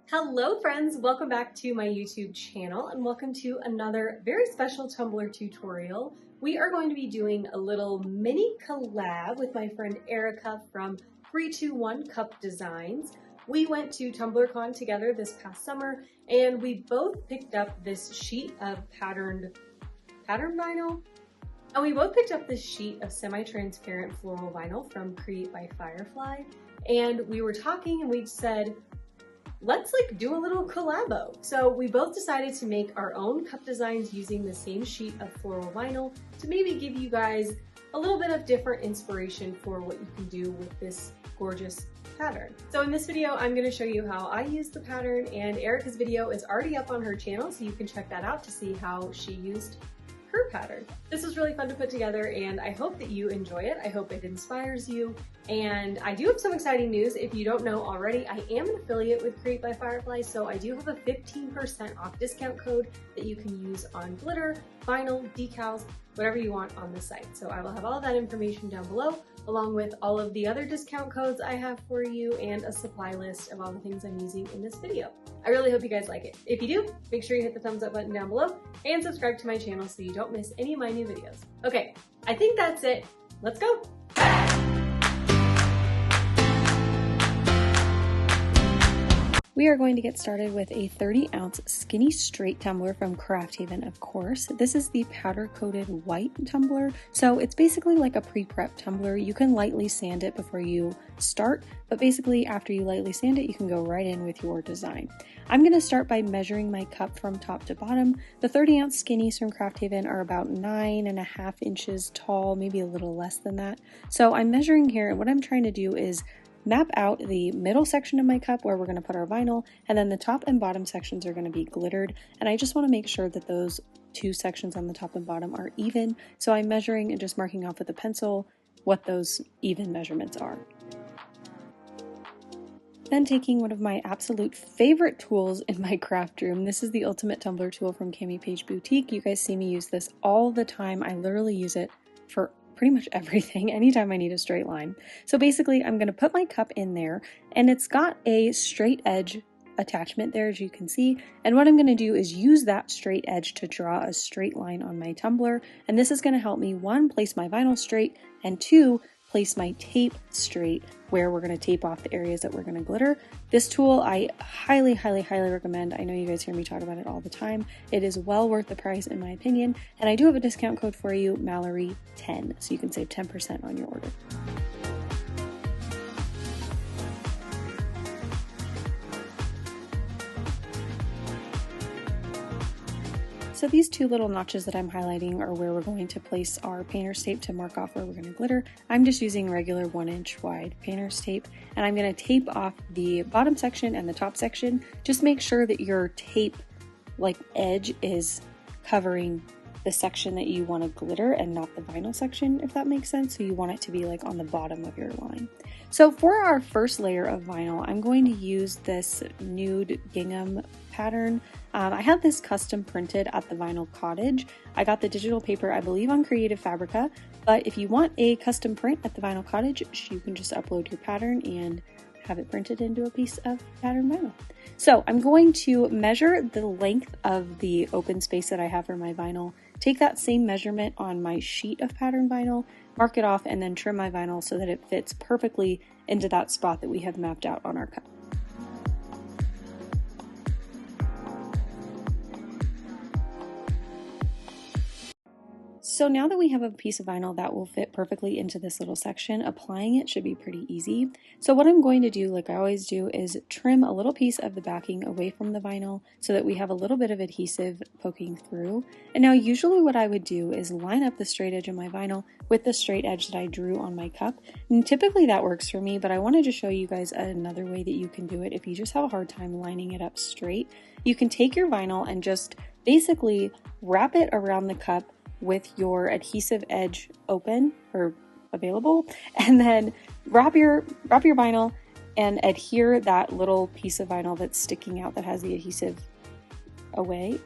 Hello friends, welcome back to my YouTube channel and welcome to another very special Tumbler tutorial. We are going to be doing a little mini collab with my friend Erica from 321 Cup Designs. We went to TumblerCon together this past summer and we both picked up this sheet of pattern vinyl. And we both picked up this sheet of semi-transparent floral vinyl from By Firefly. And we were talking and we said, let's do a little collabo. So we both decided to make our own cup designs using the same sheet of floral vinyl to maybe give you guys a little bit of different inspiration for what you can do with this gorgeous pattern. So in this video, I'm going to show you how I use the pattern, and Erica's video is already up on her channel, so you can check that out to see how she used her pattern. This was really fun to put together and I hope that you enjoy it. I hope it inspires you. And I do have some exciting news. If you don't know already, I am an affiliate with By Firefly, so I do have a 15% off discount code that you can use on glitter, vinyl, decals, whatever you want on the site. So I will have all of that information down below, along with all of the other discount codes I have for you and a supply list of all the things I'm using in this video. I really hope you guys like it. If you do, make sure you hit the thumbs up button down below and subscribe to my channel so you don't miss any of my new videos. Okay, I think that's it. Let's go. We are going to get started with a 30-ounce skinny straight tumbler from Craft Haven, of course. This is the powder-coated white tumbler, so it's basically like a pre-prep tumbler. You can lightly sand it before you start, but basically after you lightly sand it, you can go right in with your design. I'm going to start by measuring my cup from top to bottom. The 30-ounce skinnies from Craft Haven are about 9.5 inches tall, maybe a little less than that. So I'm measuring here, and what I'm trying to do is map out the middle section of my cup where we're going to put our vinyl, and then the top and bottom sections are going to be glittered, and I just want to make sure that those two sections on the top and bottom are even, so I'm measuring and just marking off with a pencil what those even measurements are. Then taking one of my absolute favorite tools in my craft room, this is the Ultimate Tumbler tool from Cami Page Boutique. You guys see me use this all the time. I literally use it for pretty much everything, anytime I need a straight line. So basically I'm going to put my cup in there, and it's got a straight edge attachment there, as you can see, and what I'm going to do is use that straight edge to draw a straight line on my tumbler, and this is going to help me, one, place my vinyl straight, and two, place my tape straight where we're going to tape off the areas that we're going to glitter. This tool I highly recommend. I know you guys hear me talk about it all the time. It is well worth the price in my opinion, and I do have a discount code for you, Mallory10, so you can save 10% on your order. So these two little notches that I'm highlighting are where we're going to place our painter's tape to mark off where we're going to glitter. I'm just using regular 1-inch wide painter's tape, and I'm going to tape off the bottom section and the top section. Just make sure that your tape edge is covering the section that you want to glitter and not the vinyl section, if that makes sense. So you want it to be on the bottom of your line. So for our first layer of vinyl, I'm going to use this nude gingham pattern. I have this custom printed at the Vinyl Cottage. I got the digital paper, I believe, on Creative Fabrica, but if you want a custom print at the Vinyl Cottage, you can just upload your pattern and have it printed into a piece of pattern vinyl. So I'm going to measure the length of the open space that I have for my vinyl, take that same measurement on my sheet of pattern vinyl, mark it off, and then trim my vinyl so that it fits perfectly into that spot that we have mapped out on our cup. So now that we have a piece of vinyl that will fit perfectly into this little section, applying it should be pretty easy. So what I'm going to do, like I always do, is trim a little piece of the backing away from the vinyl so that we have a little bit of adhesive poking through. And now usually what I would do is line up the straight edge of my vinyl with the straight edge that I drew on my cup. And typically that works for me, but I wanted to show you guys another way that you can do it if you just have a hard time lining it up straight. You can take your vinyl and just basically wrap it around the cup with your adhesive edge open or available, and then wrap your vinyl and adhere that little piece of vinyl that's sticking out that has the adhesive away,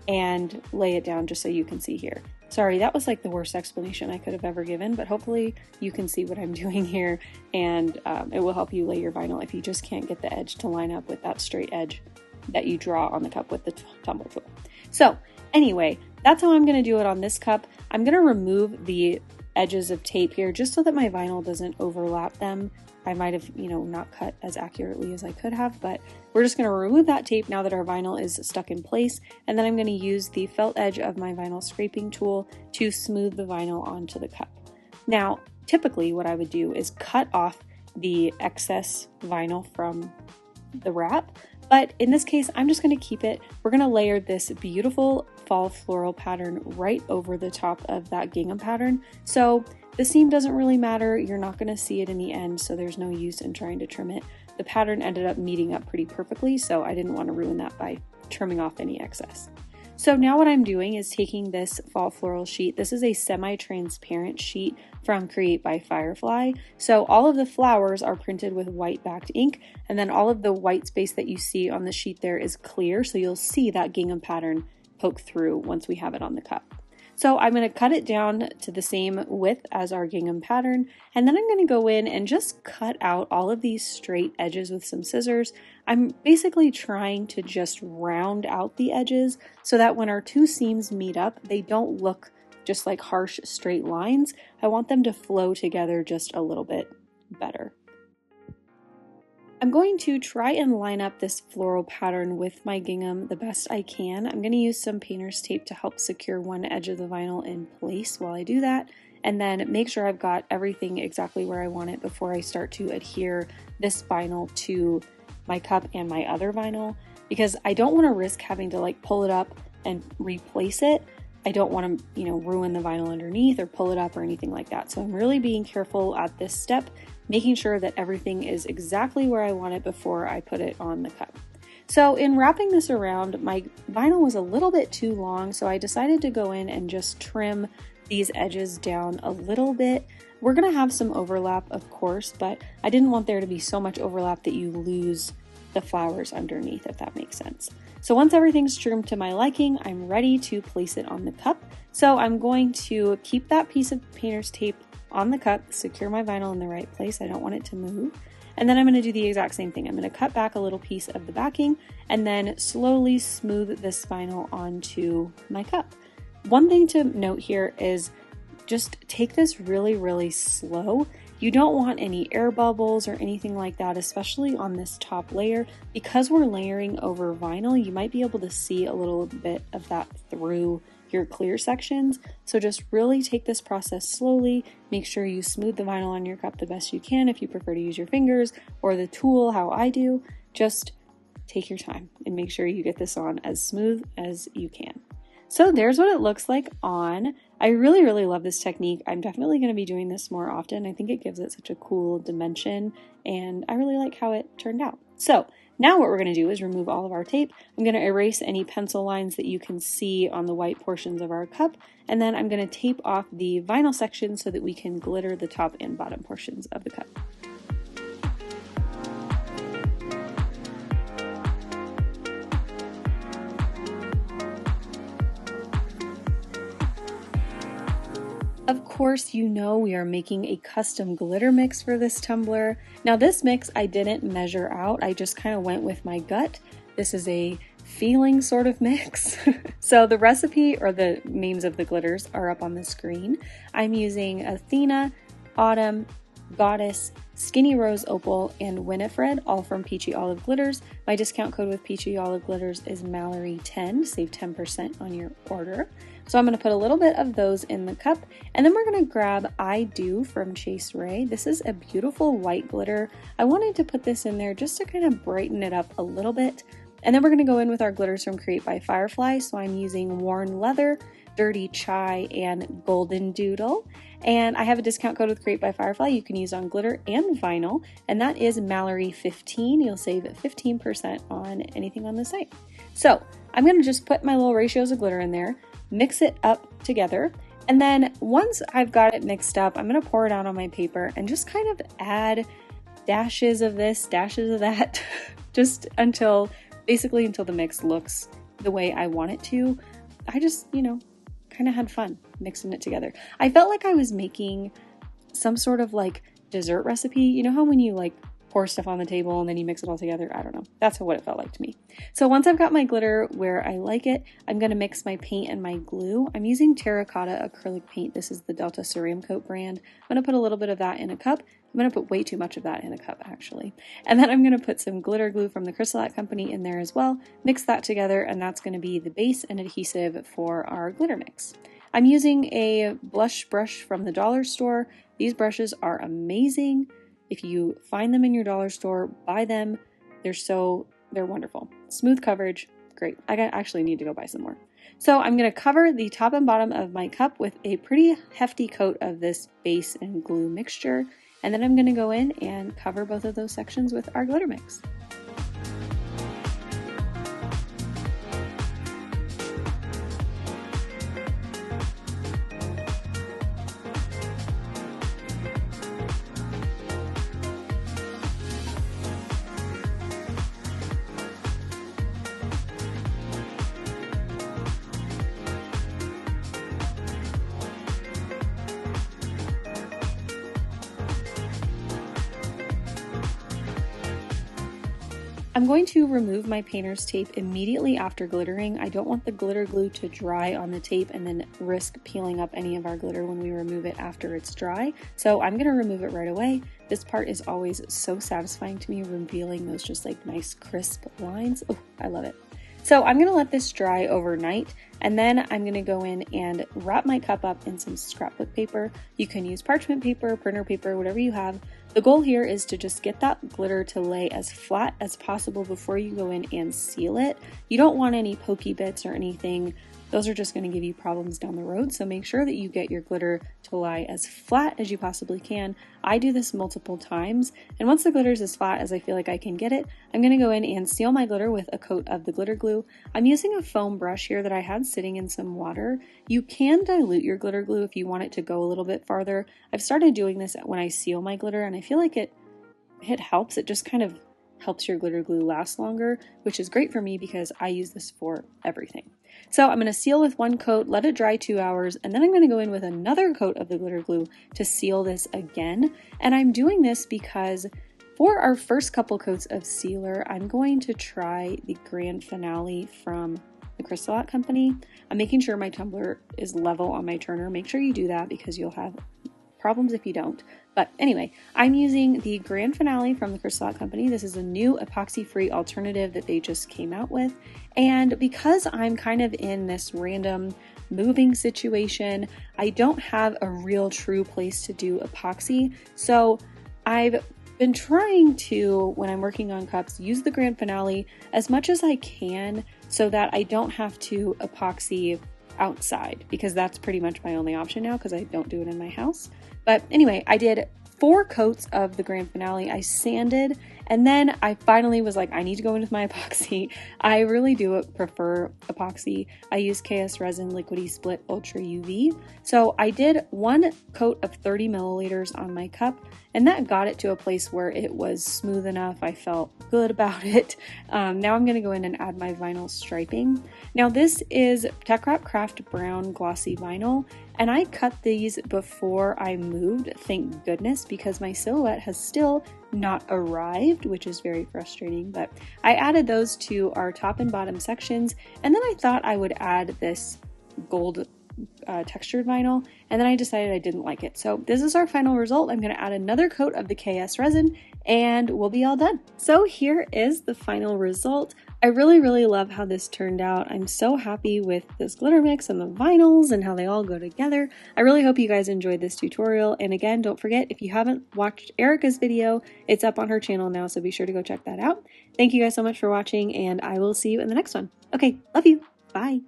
and lay it down just so you can see here. Sorry, that was like the worst explanation I could have ever given, but hopefully you can see what I'm doing here, and it will help you lay your vinyl if you just can't get the edge to line up with that straight edge that you draw on the cup with the tumbler tool. So anyway, that's how I'm going to do it on this cup. I'm going to remove the edges of tape here just so that my vinyl doesn't overlap them. I might have, not cut as accurately as I could have, but we're just going to remove that tape now that our vinyl is stuck in place. And then I'm going to use the felt edge of my vinyl scraping tool to smooth the vinyl onto the cup. Now, typically what I would do is cut off the excess vinyl from the wrap, but in this case, I'm just going to keep it. We're going to layer this beautiful fall floral pattern right over the top of that gingham pattern. So the seam doesn't really matter. You're not going to see it in the end, so there's no use in trying to trim it. The pattern ended up meeting up pretty perfectly, so I didn't want to ruin that by trimming off any excess. So now what I'm doing is taking this fall floral sheet. This is a semi-transparent sheet from Create by Firefly. So all of the flowers are printed with white backed ink, and then all of the white space that you see on the sheet there is clear, so you'll see that gingham pattern poke through once we have it on the cup. So I'm going to cut it down to the same width as our gingham pattern, and then I'm going to go in and just cut out all of these straight edges with some scissors. I'm basically trying to just round out the edges so that when our two seams meet up, they don't look just like harsh straight lines. I want them to flow together just a little bit better. I'm going to try and line up this floral pattern with my gingham the best I can. I'm going to use some painter's tape to help secure one edge of the vinyl in place while I do that, and then make sure I've got everything exactly where I want it before I start to adhere this vinyl to my cup and my other vinyl, because I don't want to risk having to like pull it up and replace it. I don't want to, ruin the vinyl underneath or pull it up or anything like that. So I'm really being careful at this step, making sure that everything is exactly where I want it before I put it on the cup. So in wrapping this around, my vinyl was a little bit too long, so I decided to go in and just trim these edges down a little bit. We're going to have some overlap, of course, but I didn't want there to be so much overlap that you lose the flowers underneath, if that makes sense. So once everything's trimmed to my liking, I'm ready to place it on the cup. So I'm going to keep that piece of painter's tape on the cup, secure my vinyl in the right place. I don't want it to move. And then I'm going to do the exact same thing. I'm going to cut back a little piece of the backing and then slowly smooth this vinyl onto my cup. One thing to note here is just take this really, really slow. You don't want any air bubbles or anything like that, especially on this top layer. Because we're layering over vinyl, you might be able to see a little bit of that through your clear sections. So just really take this process slowly. Make sure you smooth the vinyl on your cup the best you can. If you prefer to use your fingers or the tool, how I do, just take your time and make sure you get this on as smooth as you can. So there's what it looks like on. I really, really love this technique. I'm definitely going to be doing this more often. I think it gives it such a cool dimension, and I really like how it turned out. So now what we're going to do is remove all of our tape. I'm going to erase any pencil lines that you can see on the white portions of our cup, and then I'm going to tape off the vinyl section so that we can glitter the top and bottom portions of the cup. Of course, we are making a custom glitter mix for this tumbler. Now this mix I didn't measure out, I just kind of went with my gut. This is a feeling sort of mix. So the recipe or the names of the glitters are up on the screen. I'm using Athena, Autumn, Goddess, Skinny Rose Opal, and Winifred, all from Peachy Olive Glitters. My discount code with Peachy Olive Glitters is Mallory10, save 10% on your order. So I'm going to put a little bit of those in the cup, and then we're going to grab I Do from Chase Rae. This is a beautiful white glitter. I wanted to put this in there just to kind of brighten it up a little bit. And then we're going to go in with our glitters from Create by Firefly. So I'm using Worn Leather, Dirty Chai, and Golden Doodle. And I have a discount code with Create by Firefly you can use on glitter and vinyl, and that is Mallory15. You'll save 15% on anything on the site. So I'm going to just put my little ratios of glitter in there, mix it up together, and then once I've got it mixed up, I'm going to pour it out on my paper and just kind of add dashes of this, dashes of that, just basically until the mix looks the way I want it to. I just, kind of had fun. mixing it together. I felt like I was making some sort of like dessert recipe. You know how when you like pour stuff on the table and then you mix it all together? I don't know. That's what it felt like to me. So once I've got my glitter where I like it, I'm going to mix my paint and my glue. I'm using terracotta acrylic paint. This is the Delta Ceramcoat brand. I'm going to put a little bit of that in a cup. I'm going to put way too much of that in a cup actually. And then I'm going to put some glitter glue from the Crystal Company in there as well. Mix that together, and that's going to be the base and adhesive for our glitter mix. I'm using a blush brush from the dollar store. These brushes are amazing. If you find them in your dollar store, buy them. They're wonderful. Smooth coverage, great. I actually need to go buy some more. So I'm going to cover the top and bottom of my cup with a pretty hefty coat of this base and glue mixture. And then I'm going to go in and cover both of those sections with our glitter mix. I'm going to remove my painter's tape immediately after glittering. I don't want the glitter glue to dry on the tape and then risk peeling up any of our glitter when we remove it after it's dry. So I'm going to remove it right away. This part is always so satisfying to me, revealing those just like nice crisp lines. Oh, I love it. So I'm going to let this dry overnight, and then I'm going to go in and wrap my cup up in some scrapbook paper. You can use parchment paper, printer paper, whatever you have. The goal here is to just get that glitter to lay as flat as possible before you go in and seal it. You don't want any pokey bits or anything. Those are just going to give you problems down the road, so make sure that you get your glitter to lie as flat as you possibly can. I do this multiple times, and once the glitter is as flat as I feel like I can get it, I'm going to go in and seal my glitter with a coat of the glitter glue. I'm using a foam brush here that I had sitting in some water. You can dilute your glitter glue if you want it to go a little bit farther. I've started doing this when I seal my glitter, and I feel like it helps. It just kind of helps your glitter glue last longer, which is great for me because I use this for everything. So I'm going to seal with one coat, let it dry 2 hours, and then I'm going to go in with another coat of the glitter glue to seal this again. And I'm doing this because for our first couple coats of sealer, I'm going to try the grand finale from the Crystal Company. I'm making sure my tumbler is level on my turner. Make sure you do that because you'll have problems if you don't. But anyway, I'm using the Grand Finale from the Crystal Company. This is a new epoxy-free alternative that they just came out with. And because I'm kind of in this random moving situation, I don't have a real true place to do epoxy. So I've been trying to, when I'm working on cups, use the Grand Finale as much as I can so that I don't have to epoxy outside, because that's pretty much my only option now because I don't do it in my house. But anyway, I did 4 coats of the Grand Finale. I sanded, and then I finally was like, I need to go in with my epoxy. I really do prefer epoxy. I use KS Resin Liquidy Split Ultra UV. So I did 1 coat of 30 milliliters on my cup, and that got it to a place where it was smooth enough. I felt good about it. Now I'm going to go in and add my vinyl striping. Now this is Tech Wrap Craft Brown Glossy Vinyl, and I cut these before I moved, thank goodness, because my silhouette has still not arrived, which is very frustrating. But I added those to our top and bottom sections, and then I thought I would add this gold textured vinyl, and then I decided I didn't like it. So this is our final result. I'm going to add another coat of the KS resin and we'll be all done. So here is the final result. I really love how this turned out. I'm so happy with this glitter mix and the vinyls and how they all go together. I really hope you guys enjoyed this tutorial, and again, don't forget, if you haven't watched Erica's video, it's up on her channel now, so be sure to go check that out. Thank you guys so much for watching, and I will see you in the next one. Okay, love you. Bye.